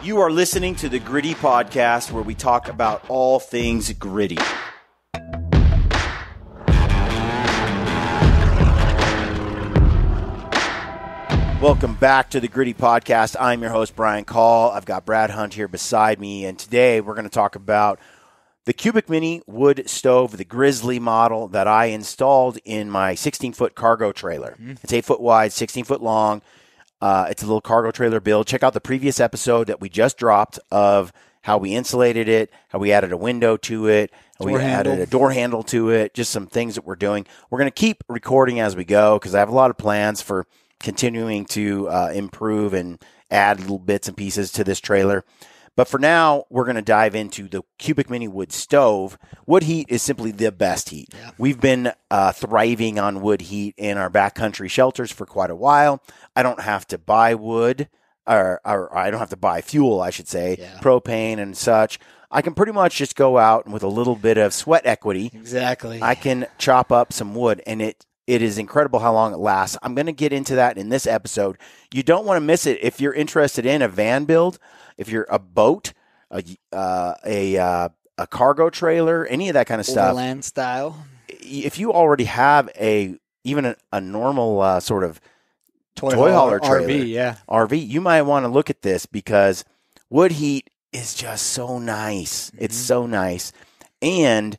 You are listening to the Gritty Podcast, where we talk about all things gritty. Welcome back to the Gritty Podcast. I'm your host, Brian Call. I've got Brad Hunt here beside me, and today we're going to talk about the Cubic Mini wood stove, the Grizzly model that I installed in my 16-foot cargo trailer. It's 8 foot wide, 16 foot long. It's a little cargo trailer build. Check out the previous episode that we just dropped of how we insulated it, how we added a window to it, how we added a door handle to it, just some things that we're doing. We're going to keep recording as we go because I have a lot of plans for continuing to improve and add little bits and pieces to this trailer. But for now, we're going to dive into the Cubic Mini wood stove. Wood heat is simply the best heat. Yeah. We've been thriving on wood heat in our backcountry shelters for quite a while. I don't have to buy wood, or I don't have to buy fuel, I should say, propane and such. I can pretty much just go out and with a little bit of sweat equity, I can chop up some wood, and it is incredible how long it lasts. I'm going to get into that in this episode. You don't want to miss it if you're interested in a van build. If you're a boat, a cargo trailer, any of that kind of stuff. Overland style. If you already have even a normal sort of toy hauler trailer, RV, you might want to look at this because wood heat is just so nice. Mm-hmm. It's so nice. And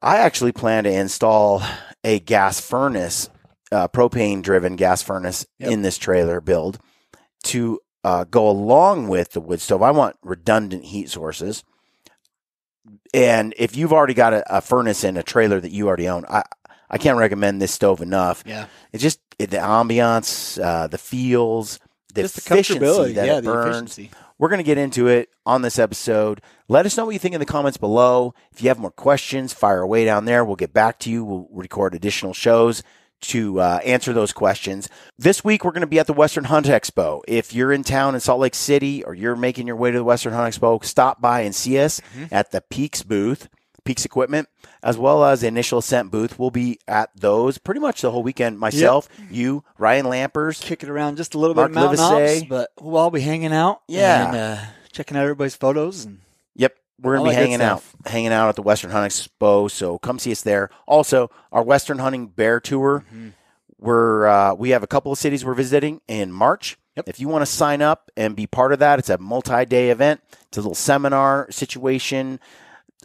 I actually plan to install a gas furnace, propane-driven gas furnace in this trailer build to go along with the wood stove. I want redundant heat sources. And if you've already got a furnace in a trailer that you already own, I can't recommend this stove enough. Yeah. It's just the ambiance, the feels, the just efficiency that it burns. We're going to get into it on this episode. Let us know what you think in the comments below. If you have more questions, fire away down there. We'll get back to you. We'll record additional shows to answer those questions. This week, we're going to be at the Western Hunt Expo. If you're in town in Salt Lake City or you're making your way to the Western Hunt Expo, stop by and see us at the Peaks booth, Peaks Equipment, as well as the Initial Ascent booth. We'll be at those pretty much the whole weekend. Myself, you, Ryan Lampers. Kicking around just a little bit of mountain hops, but we'll all be hanging out and checking out everybody's photos. And we're going to be hanging out at the Western Hunt Expo, so come see us there. Also, our Western Hunting Bear Tour, we have a couple of cities we're visiting in March. If you want to sign up and be part of that, it's a multi-day event. It's a little seminar situation.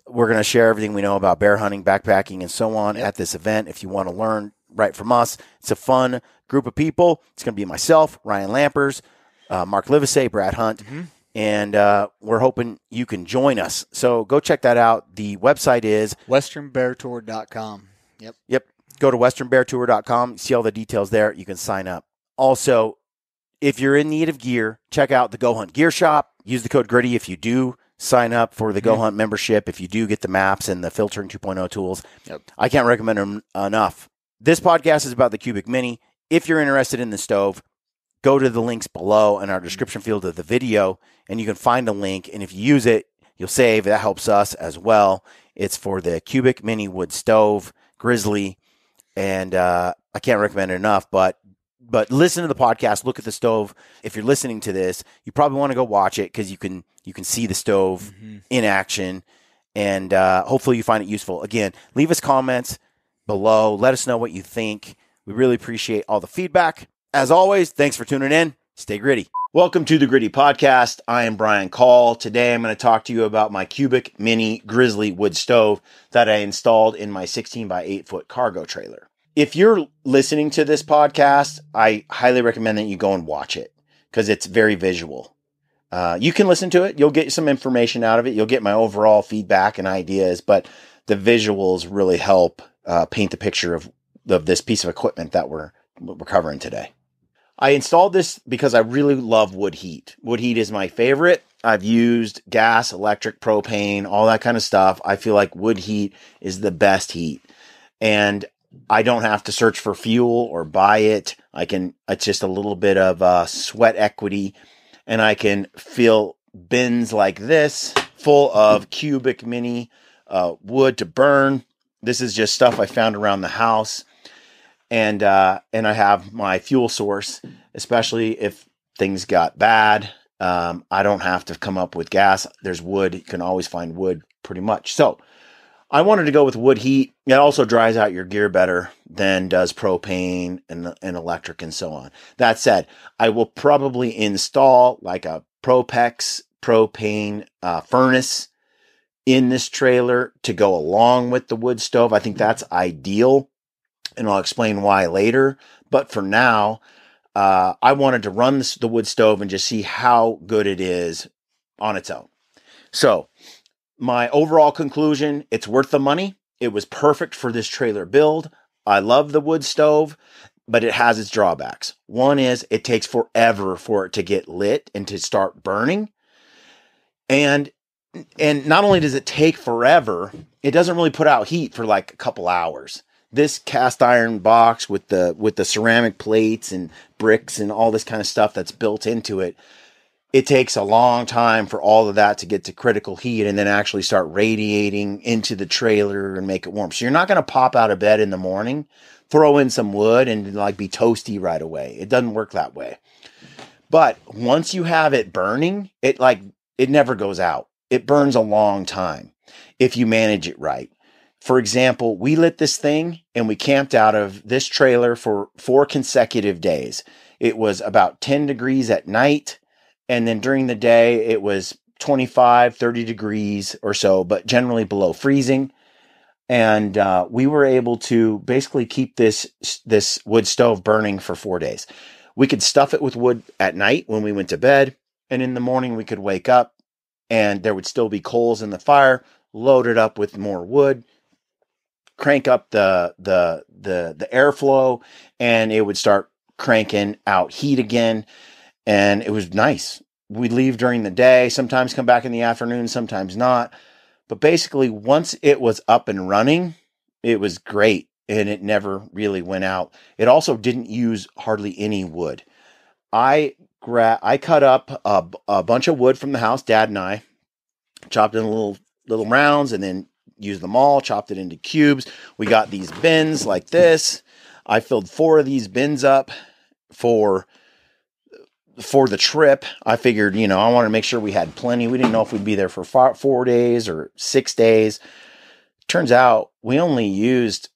We're going to share everything we know about bear hunting, backpacking, and so on at this event. If you want to learn right from us, it's a fun group of people. It's going to be myself, Ryan Lampers, Mark Livesay, Brad Hunt, and we're hoping you can join us. So go check that out. The website is westernbeartour.com. Yep. Go to westernbeartour.com. See all the details there. You can sign up. Also, if you're in need of gear, check out the GOHUNT Gear Shop. Use the code GRITTY if you do sign up for the GOHUNT membership, if you do get the maps and the filtering 2.0 tools. I can't recommend them enough. This podcast is about the Cubic Mini. If you're interested in the stove, go to the links below in our description field of the video, and you can find a link. And if you use it, you'll save. That helps us as well. It's for the Cubic Mini wood stove, Grizzly, and I can't recommend it enough. But listen to the podcast. Look at the stove. If you're listening to this, you probably want to go watch it because you can see the stove in action, and hopefully you find it useful. Again, leave us comments below. Let us know what you think. We really appreciate all the feedback. As always, thanks for tuning in. Stay gritty. Welcome to the Gritty Podcast. I am Brian Call. Today I'm going to talk to you about my Cubic Mini Grizzly wood stove that I installed in my 16 by 8 foot cargo trailer. If you're listening to this podcast, I highly recommend that you go and watch it because it's very visual. You can listen to it. You'll get some information out of it. You'll get my overall feedback and ideas, but the visuals really help paint the picture of this piece of equipment that we're covering today. I installed this because I really love wood heat. Wood heat is my favorite. I've used gas, electric, propane, all that kind of stuff. I feel like wood heat is the best heat. And I don't have to search for fuel or buy it. It's just a little bit of sweat equity. And I can fill bins like this full of Cubic Mini wood to burn. This is just stuff I found around the house. And I have my fuel source, especially if things got bad I don't have to come up with gas. There's wood. You can always find wood pretty much. So I wanted to go with wood heat. It also dries out your gear better than does propane and electric and so on. That said, I will probably install like a Propex propane furnace in this trailer to go along with the wood stove. I think that's ideal, and I'll explain why later. But for now, I wanted to run the wood stove and just see how good it is on its own. So my overall conclusion, it's worth the money. It was perfect for this trailer build. I love the wood stove, but it has its drawbacks. One is it takes forever for it to get lit and to start burning. And not only does it take forever, it doesn't really put out heat for like a couple hours. This cast iron box with the ceramic plates and bricks and all this kind of stuff that's built into it, it takes a long time for all of that to get to critical heat and then actually start radiating into the trailer and make it warm. So you're not going to pop out of bed in the morning, throw in some wood and like be toasty right away. It doesn't work that way. But once you have it burning, it never goes out. It burns a long time if you manage it right. For example, we lit this thing and we camped out of this trailer for 4 consecutive days. It was about 10 degrees at night. And then during the day, it was 25, 30 degrees or so, but generally below freezing. And we were able to basically keep this wood stove burning for 4 days. We could stuff it with wood at night when we went to bed. And in the morning, we could wake up and there would still be coals in the fire, load it up with more wood, crank up the airflow, and it would start cranking out heat again. And it was nice. We'd leave during the day, sometimes come back in the afternoon, sometimes not. But basically, once it was up and running, it was great. And it never really went out. It also didn't use hardly any wood. I cut up a bunch of wood from the house, Dad and I, chopped in little rounds and then used them all, chopped it into cubes. We got these bins like this. I filled 4 of these bins up for the trip. I figured, I wanted to make sure we had plenty. We didn't know if we'd be there for 4 days or 6 days. Turns out we only used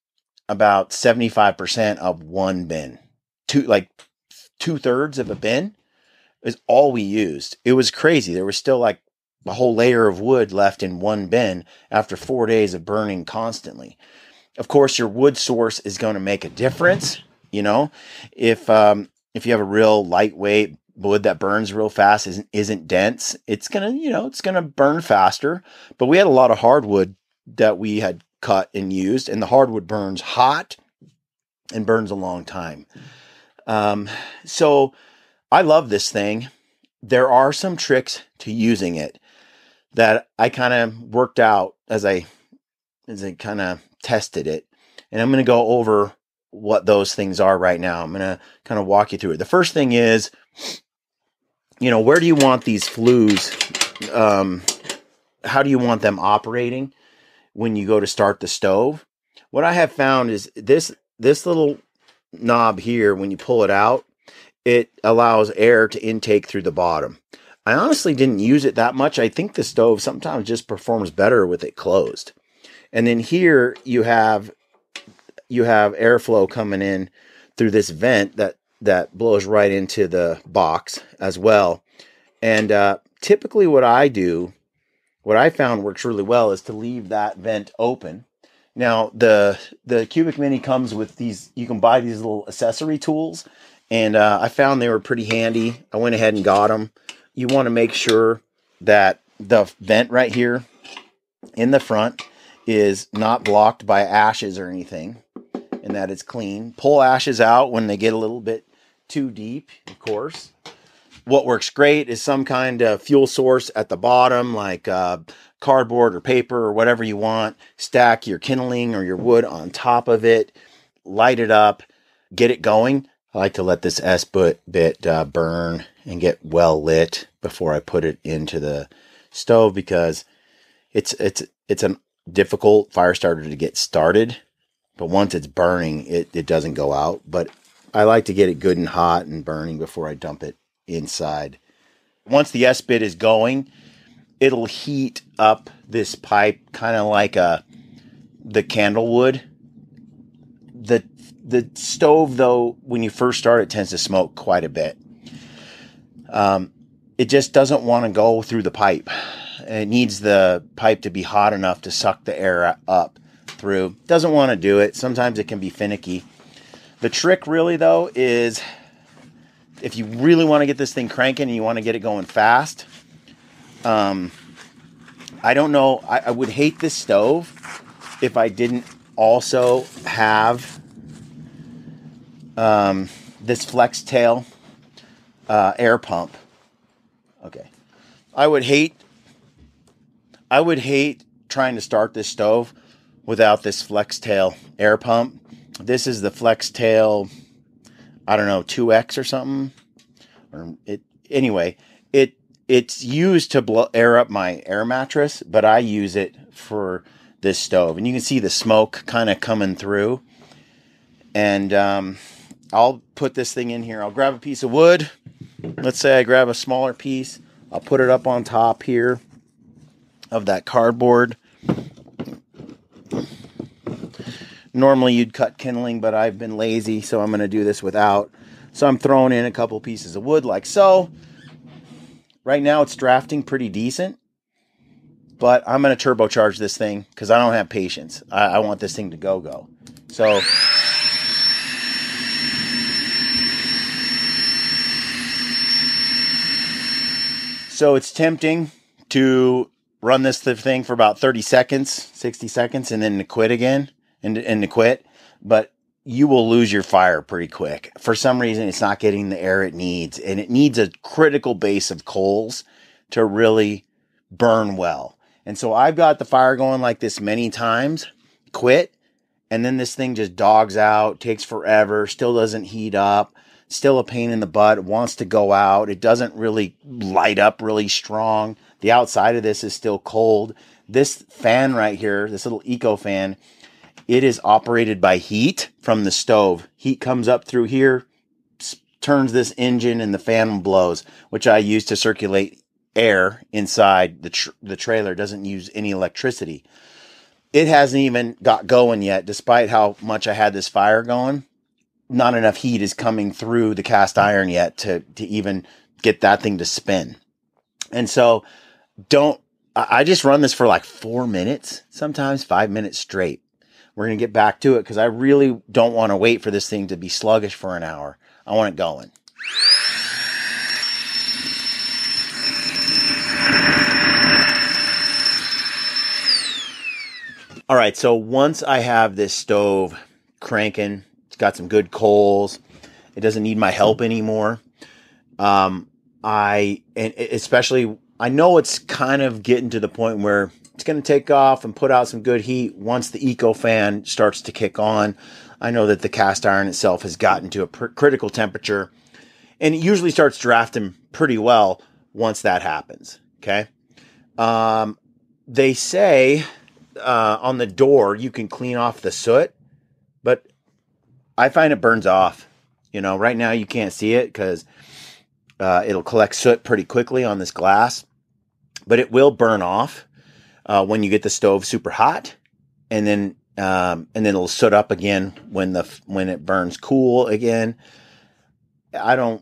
about 75% of one bin. 2/3 of a bin is all we used. It was crazy. There was still like a whole layer of wood left in one bin after 4 days of burning constantly. Of course, your wood source is going to make a difference. If you have a real lightweight wood that burns real fast, isn't dense, it's gonna burn faster. But we had a lot of hardwood that we had cut and used, and the hardwood burns hot and burns a long time. So I love this thing. There are some tricks to using it that I kind of worked out as I kind of tested it. And I'm going to go over what those things are right now. I'm going to kind of walk you through it. The first thing is, where do you want these flues? How do you want them operating when you go to start the stove? What I have found is this little knob here, when you pull it out, it allows air to intake through the bottom. I honestly didn't use it that much. I think the stove sometimes just performs better with it closed. And then here you have airflow coming in through this vent that blows right into the box as well. And typically what I found works really well is to leave that vent open. Now the Cubic Mini comes with these, you can buy these little accessory tools, and I found they were pretty handy. I went ahead and got them. You want to make sure that the vent right here in the front is not blocked by ashes or anything, and that it's clean. Pull ashes out when they get a little bit too deep, of course. What works great is some kind of fuel source at the bottom, like cardboard or paper or whatever you want. Stack your kindling or your wood on top of it, light it up, get it going. I like to let this S-bit burn and get well lit before I put it into the stove, because it's a difficult fire starter to get started, but once it's burning, it doesn't go out. But I like to get it good and hot and burning before I dump it inside once the S-bit is going, it'll heat up this pipe kind of like the candle would. The stove, though, when you first start, it tends to smoke quite a bit. It just doesn't want to go through the pipe. It needs the pipe to be hot enough to suck the air up through. Doesn't want to do it. Sometimes it can be finicky. The trick really, though, is if you really want to get this thing cranking and you want to get it going fast, I don't know. I would hate this stove if I didn't also have this Flextail air pump. Okay. I would hate trying to start this stove without this Flextail air pump. This is the Flextail, I don't know, 2X or something. It's used to air up my air mattress, but I use it for this stove. And you can see the smoke kind of coming through. And I'll put this thing in here. I'll grab a piece of wood. Let's say I grab a smaller piece. I'll put it up on top here of that cardboard. Normally you'd cut kindling, but I've been lazy, so I'm going to do this without. So I'm throwing in a couple pieces of wood like so. Right now it's drafting pretty decent, but I'm going to turbocharge this thing because I don't have patience. I want this thing to go. So it's tempting to run this thing for about 30 seconds, 60 seconds, and then to quit again, and to quit. But you will lose your fire pretty quick. For some reason, it's not getting the air it needs, and it needs a critical base of coals to really burn well. And so I've got the fire going like this many times, quit, and then this thing just dogs out, takes forever, still doesn't heat up. Still a pain in the butt. It wants to go out. It doesn't really light up really strong. The outside of this is still cold. This fan right here, this little eco fan, it is operated by heat from the stove. Heat comes up through here, turns this engine, and the fan blows, which I use to circulate air inside the trailer. It doesn't use any electricity. It hasn't even got going yet, despite how much I had this fire going. Not enough heat is coming through the cast iron yet to even get that thing to spin. And so I just run this for like 4 minutes, sometimes 5 minutes straight. We're going to get back to it because I really don't want to wait for this thing to be sluggish for an hour. I want it going. All right, so once I have this stove cranking, it's got some good coals. It doesn't need my help anymore. Especially, I know it's kind of getting to the point where it's going to take off and put out some good heat once the eco fan starts to kick on. I know that the cast iron itself has gotten to a critical temperature, and it usually starts drafting pretty well once that happens. Okay. They say on the door you can clean off the soot, but I find it burns off. Right now you can't see it because it'll collect soot pretty quickly on this glass, but it will burn off when you get the stove super hot, and then it'll soot up again when it burns cool again. I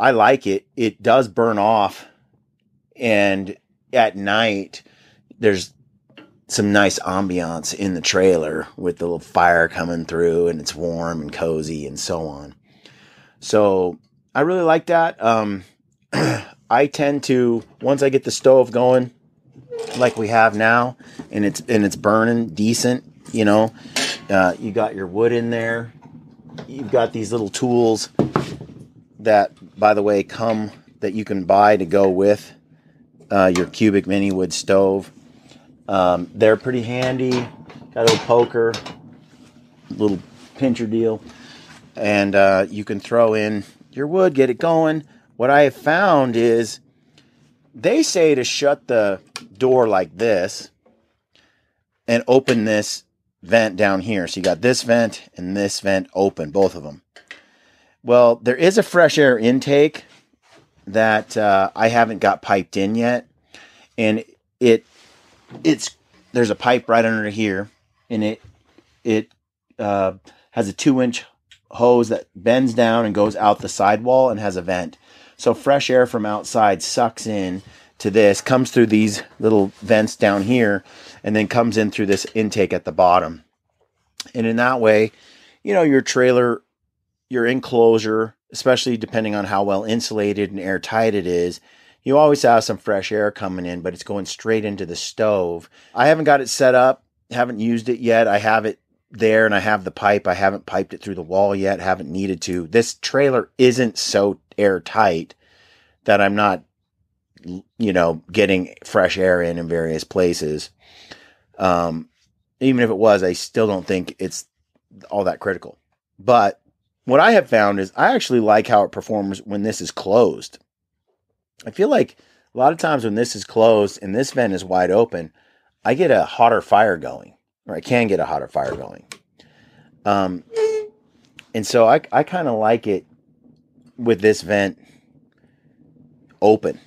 like it. It does burn off, and at night there's some nice ambiance in the trailer with the little fire coming through, and it's warm and cozy and so on. So I really like that. I tend to, once I get the stove going like we have now, and it's burning decent, you got your wood in there. You've got these little tools that, by the way, that you can buy to go with your cubic mini wood stove. They're pretty handy. Got a little poker, little pincher deal, and you can throw in your wood, get it going. What I have found is they say to shut the door like this and open this vent down here. So you got this vent and this vent open, both of them. Well, there is a fresh air intake that I haven't got piped in yet, and there's a pipe right under here, and it has a 2-inch hose that bends down and goes out the sidewall and has a vent. So fresh air from outside sucks in to this, comes through these little vents down here, and then comes in through this intake at the bottom. And in that way, your trailer, your enclosure, especially depending on how well insulated and airtight it is, you always have some fresh air coming in, but it's going straight into the stove. I haven't got it set up, haven't used it yet. I have it there and I have the pipe. I haven't piped it through the wall yet, haven't needed to. This trailer isn't so airtight that I'm not, getting fresh air in various places. Even if it was, I still don't think it's all that critical. But what I have found is I actually like how it performs when this is closed. I feel like a lot of times when this is closed and this vent is wide open, I get a hotter fire going, or I can get a hotter fire going. And so I kind of like it with this vent open.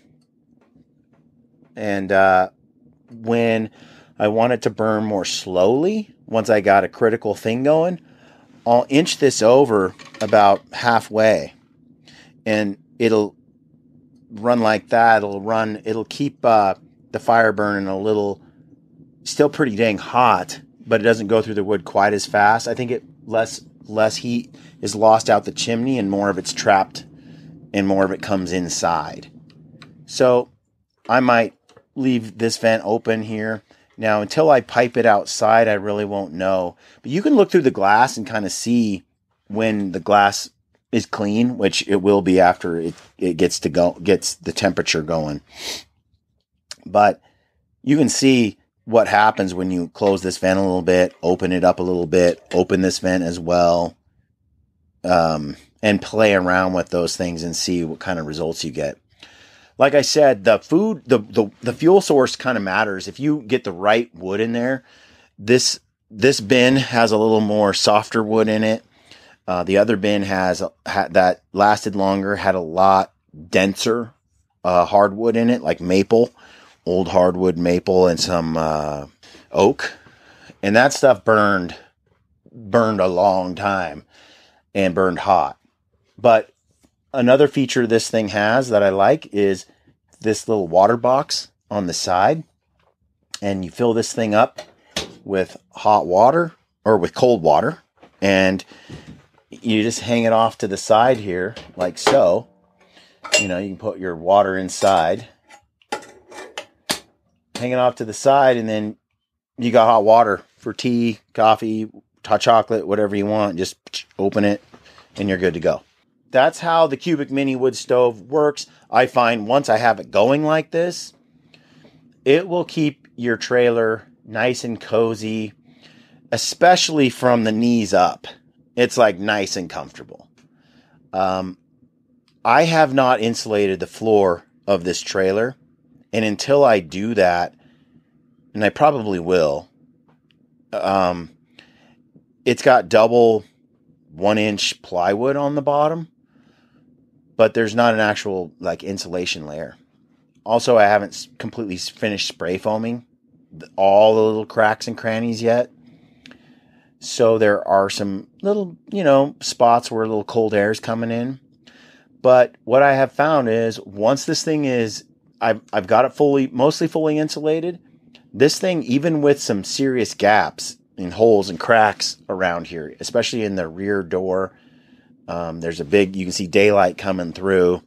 And when I want it to burn more slowly, once I got a critical thing going, I'll inch this over about halfway, and it'll run like that. It'll keep the fire burning a little, still pretty dang hot, but it doesn't go through the wood quite as fast. I think less heat is lost out the chimney and more of it's trapped and more of it comes inside. So I might leave this vent open here. Now, until I pipe it outside, I really won't know. But you can look through the glass and kind of see when the glass is clean, which it will be after it gets the temperature going. But you can see what happens when you close this vent a little bit, open it up a little bit, open this vent as well, and play around with those things and see what kind of results you get. Like I said, the fuel source kind of matters. If you get the right wood in there, this bin has a little more softer wood in it. The other bin that lasted longer, had a lot denser hardwood in it, like maple, old hardwood maple, and some oak. And that stuff burned a long time and burned hot. But another feature this thing has that I like is this little water box on the side. And you fill this thing up with hot water or with cold water. And you just hang it off to the side here, like so. You can put your water inside. Hang it off to the side, and then you got hot water for tea, coffee, hot chocolate, whatever you want. Just open it, and you're good to go. That's how the Cubic Mini wood stove works. I find once I have it going like this, it will keep your trailer nice and cozy, especially from the knees up. It's like nice and comfortable. I have not insulated the floor of this trailer, and until I do that, and I probably will, it's got double 1-inch plywood on the bottom, but there's not an actual insulation layer. Also, I haven't completely finished spray foaming all the little cracks and crannies yet. So there are some little, spots where a little cold air is coming in. But what I have found is once this thing is, I've got it mostly fully insulated. This thing, even with some serious gaps and holes and cracks around here, especially in the rear door, there's you can see daylight coming through.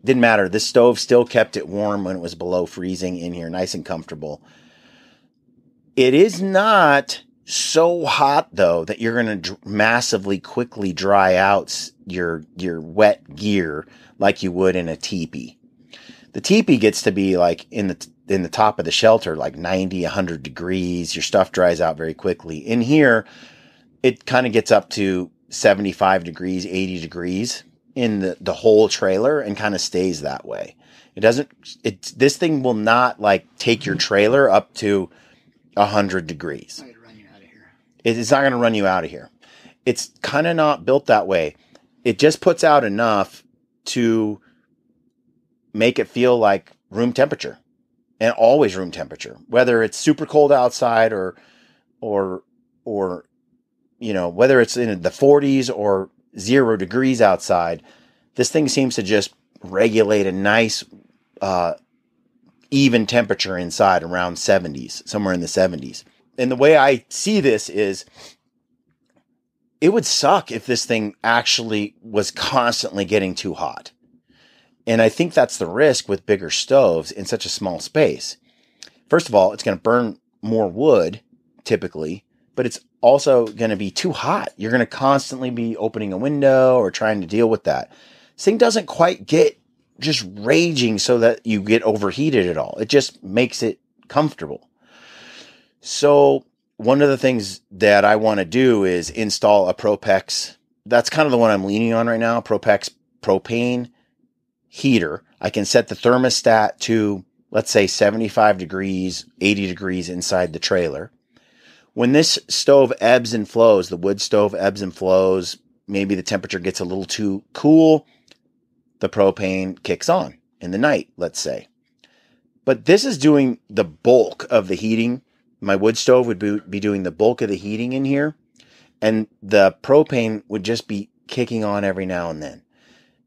Didn't matter. This stove still kept it warm when it was below freezing in here, nice and comfortable. It is not so hot though that you're going to massively quickly dry out your wet gear like you would in a teepee. The teepee gets to be in the top of the shelter, 90, 100 degrees. Your stuff dries out very quickly. In here, it kind of gets up to 75 degrees, 80 degrees in the whole trailer and kind of stays that way. This thing will not take your trailer up to 100 degrees. It's not going to run you out of here. It's kind of not built that way. It just puts out enough to make it feel like room temperature, and always room temperature, whether it's super cold outside or whether it's in the 40s or 0 degrees outside. This thing seems to just regulate a nice, even temperature inside, around 70s, somewhere in the 70s. And the way I see this is, it would suck if this thing actually was constantly getting too hot. And I think that's the risk with bigger stoves in such a small space. First of all, it's going to burn more wood, typically, but it's also going to be too hot. You're going to constantly be opening a window or trying to deal with that. This thing doesn't quite get just raging so that you get overheated at all. It just makes it comfortable. So one of the things that I want to do is install a Propex. That's kind of the one I'm leaning on right now. Propex propane heater. I can set the thermostat to, let's say, 75 degrees, 80 degrees inside the trailer. When this stove ebbs and flows, the wood stove ebbs and flows, maybe the temperature gets a little too cool, the propane kicks on in the night, let's say. But this is doing the bulk of the heating. My wood stove would be doing the bulk of the heating in here, and the propane would just be kicking on every now and then.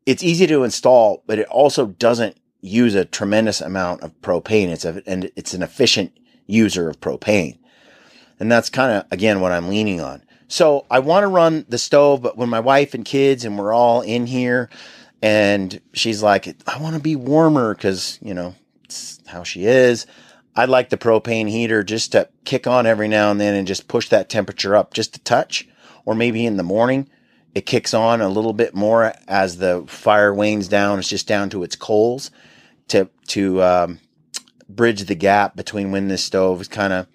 It's easy to install, but it also doesn't use a tremendous amount of propane. It's an efficient user of propane. And that's kind of, again, what I'm leaning on. So I want to run the stove, but when my wife and kids and we're all in here, and she's like, I want to be warmer because, it's how she is. I'd like the propane heater just to kick on every now and then and just push that temperature up just a touch. Or maybe in the morning, it kicks on a little bit more as the fire wanes down. It's just down to its coals to bridge the gap between when this stove is kind of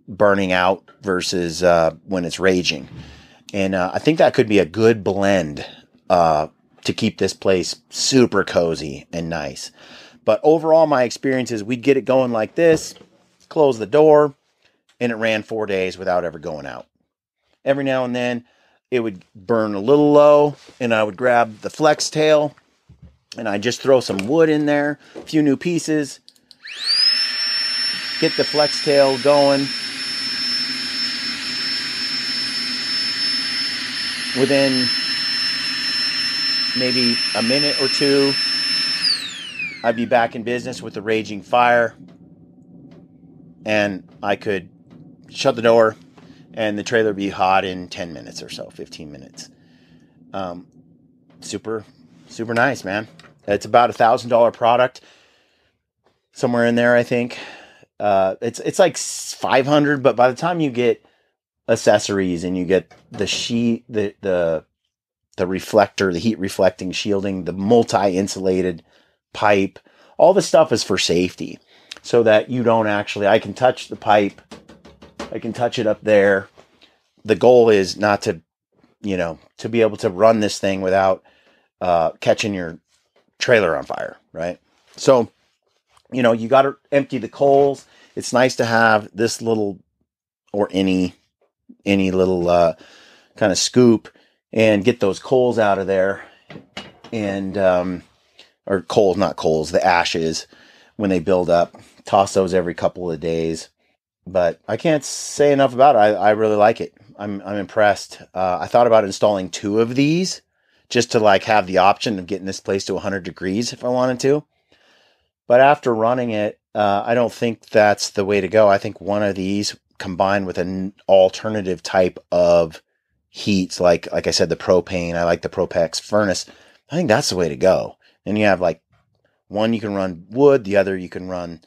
burning out versus when it's raging. And I think that could be a good blend to keep this place super cozy and nice. But overall, my experience is we'd get it going like this, close the door, and it ran 4 days without ever going out. Every now and then, it would burn a little low, and I would grab the Flextail, and I'd just throw some wood in there, a few new pieces, get the Flextail going. Within maybe a minute or two, I'd be back in business with the raging fire, and I could shut the door and the trailer would be hot in 10 minutes or so, 15 minutes. Super nice, man. It's about $1,000 product, somewhere in there, I think. It's like $500, but by the time you get accessories and you get the sheet, the reflector, the heat reflecting shielding, the multi-insulated pipe, all the stuff is for safety, so that you don't I can touch the pipe, I can touch it up there. The goal is not to, to be able to run this thing without catching your trailer on fire, right? So, you got to empty the coals. It's nice to have this little, or any little kind of scoop, and get those coals out of there, and or coals, not coals, the ashes when they build up. Toss those every couple of days. But I can't say enough about it. I really like it. I'm impressed. I thought about installing 2 of these just to have the option of getting this place to 100 degrees if I wanted to. But after running it, I don't think that's the way to go. I think one of these combined with an alternative type of heats, like I said, the propane, I like the Propex furnace. I think that's the way to go. And you have one you can run wood, the other you can run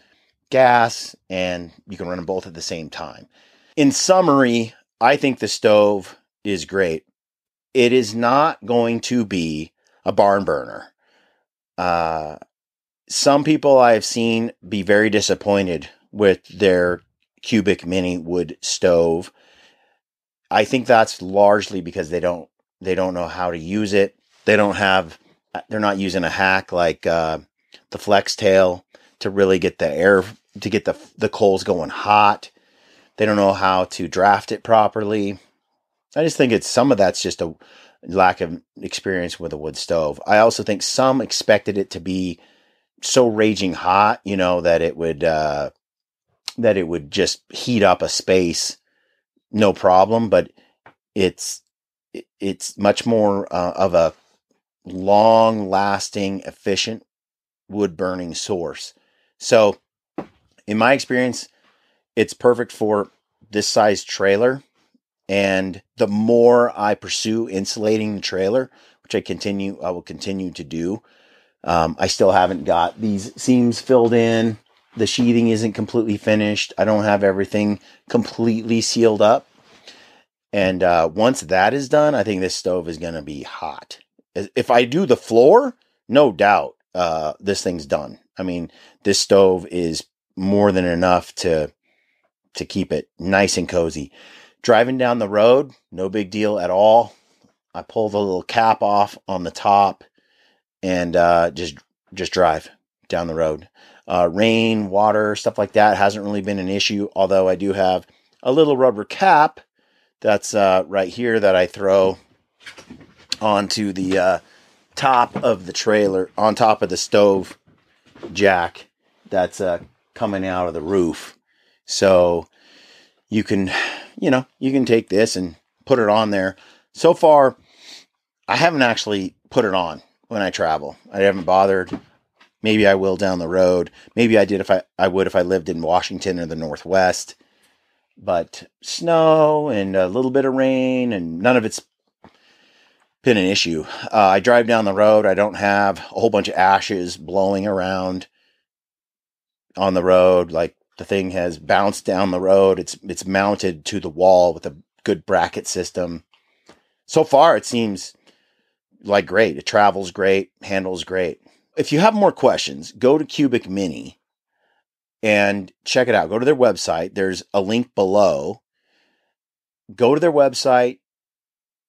gas, and you can run them both at the same time. In summary, I think the stove is great. It is not going to be a barn burner. Some people I've seen be very disappointed with their cubic mini wood stove. I think that's largely because they don't know how to use it. They're not using a hack like the Flextail to really get the air, to get the coals going hot. They don't know how to draft it properly. I just think some of that's just a lack of experience with a wood stove. I also think some expected it to be so raging hot, that it would just heat up a space, no problem. But it's much more of a long-lasting, efficient wood-burning source. So, in my experience, it's perfect for this size trailer. And the more I pursue insulating the trailer, which I will continue to do. I still haven't got these seams filled in. The sheathing isn't completely finished. I don't have everything completely sealed up. And once that is done, I think this stove is going to be hot. If I do the floor, no doubt, this thing's done. I mean, this stove is more than enough to keep it nice and cozy. Driving down the road, no big deal at all. I pull the little cap off on the top and just drive down the road. Rain, water, stuff like that hasn't really been an issue, although I do have a little rubber cap that's right here that I throw onto the top of the trailer, on top of the stove jack that's coming out of the roof. So you can take this and put it on there. So far, I haven't actually put it on when I travel. I haven't bothered. Maybe I will down the road. Maybe I would if I lived in Washington or the Northwest. But snow and a little bit of rain, and none of it's been an issue. I drive down the road. I don't have a whole bunch of ashes blowing around on the road. Like, the thing has bounced down the road. It's mounted to the wall with a good bracket system. So far, it seems like great. It travels great, handles great. If you have more questions, go to Cubic Mini and check it out. Go to their website. There's a link below. Go to their website.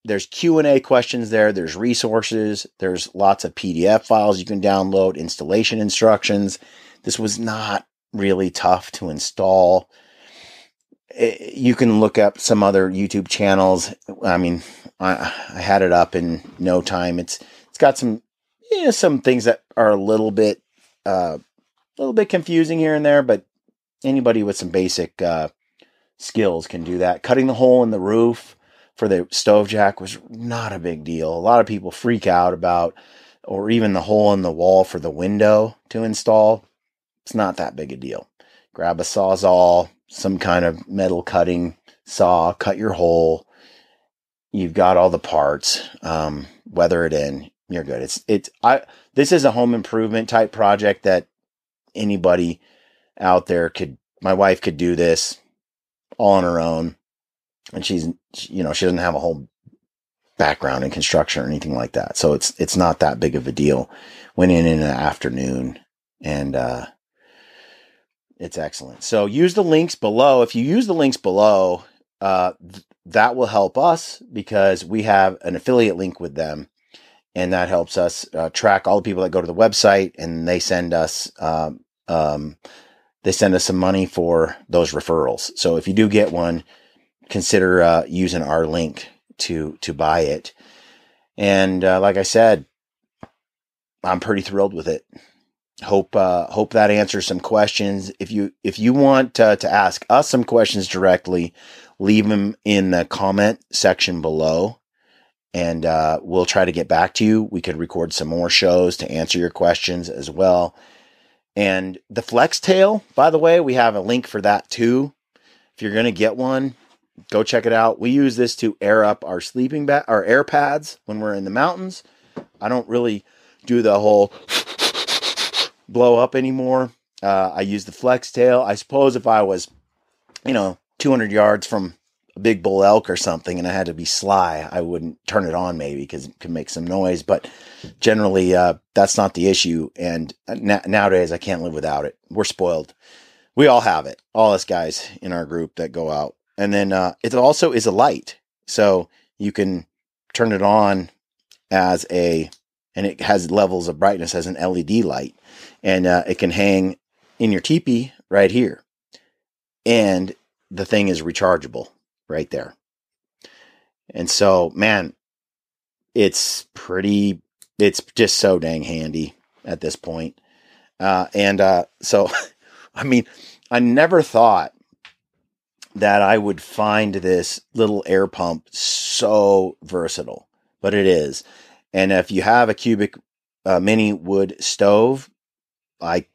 There's Q&A questions there. There's resources. There's lots of PDF files you can download, installation instructions. This was not really tough to install. You can look up some other YouTube channels. I mean, I had it up in no time. It's got some things that are a little bit confusing here and there, but anybody with some basic skills can do that. Cutting the hole in the roof for the stove jack was not a big deal. A lot of people freak out about, or even the hole in the wall for the window to install. It's not that big a deal. Grab a Sawzall, some kind of metal cutting saw, cut your hole. You've got all the parts. Weather it in. You're good. This is a home improvement type project that anybody out there my wife could do this all on her own. And she doesn't have a whole background in construction or anything like that. So it's not that big of a deal. Went in an afternoon, and it's excellent. So use the links below. If you use the links below, that will help us because we have an affiliate link with them, and that helps us track all the people that go to the website, and they send us some money for those referrals. So if you do get one, consider using our link to buy it. And like I said, I'm pretty thrilled with it. Hope that answers some questions. If you want to ask us some questions directly, leave them in the comment section below, and we'll try to get back to you. We could record some more shows to answer your questions as well. And the Flextail, by the way, we have a link for that too. If you're going to get one, go check it out. We use this to air up our sleeping bag, our air pads when we're in the mountains. I don't really do the whole blow up anymore. I use the Flextail. I suppose if I was, 200 yards from a big bull elk or something and I had to be sly, I wouldn't turn it on maybe because it could make some noise. But generally, that's not the issue. And nowadays, I can't live without it. We're spoiled. We all have it. All us guys in our group that go out. And then it also is a light. So you can turn it on and it has levels of brightness as an LED light. And it can hang in your teepee right here. And the thing is rechargeable right there. And so, man, it's just so dang handy at this point. So, I mean, I never thought that I would find this little air pump so versatile, but it is. And if you have a cubic mini wood stove, I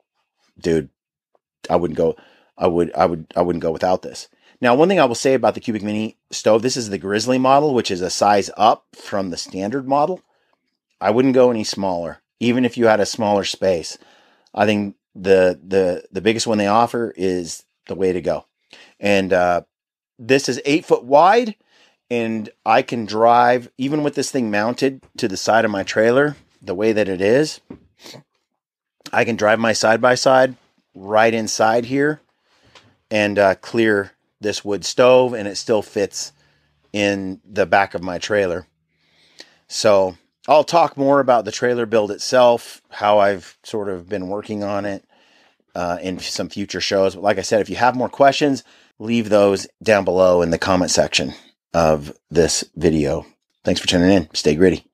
wouldn't go. I wouldn't go without this. Now, one thing I will say about the cubic mini stove, this is the Grizzly model, which is a size up from the standard model. I wouldn't go any smaller, even if you had a smaller space. I think the biggest one they offer is the way to go. And this is 8 foot wide, and I can drive, even with this thing mounted to the side of my trailer, the way that it is, I can drive my side-by-side right inside here and clear this wood stove, and it still fits in the back of my trailer. So I'll talk more about the trailer build itself, how I've sort of been working on it in some future shows. But like I said, if you have more questions, leave those down below in the comment section of this video. Thanks for tuning in. Stay gritty.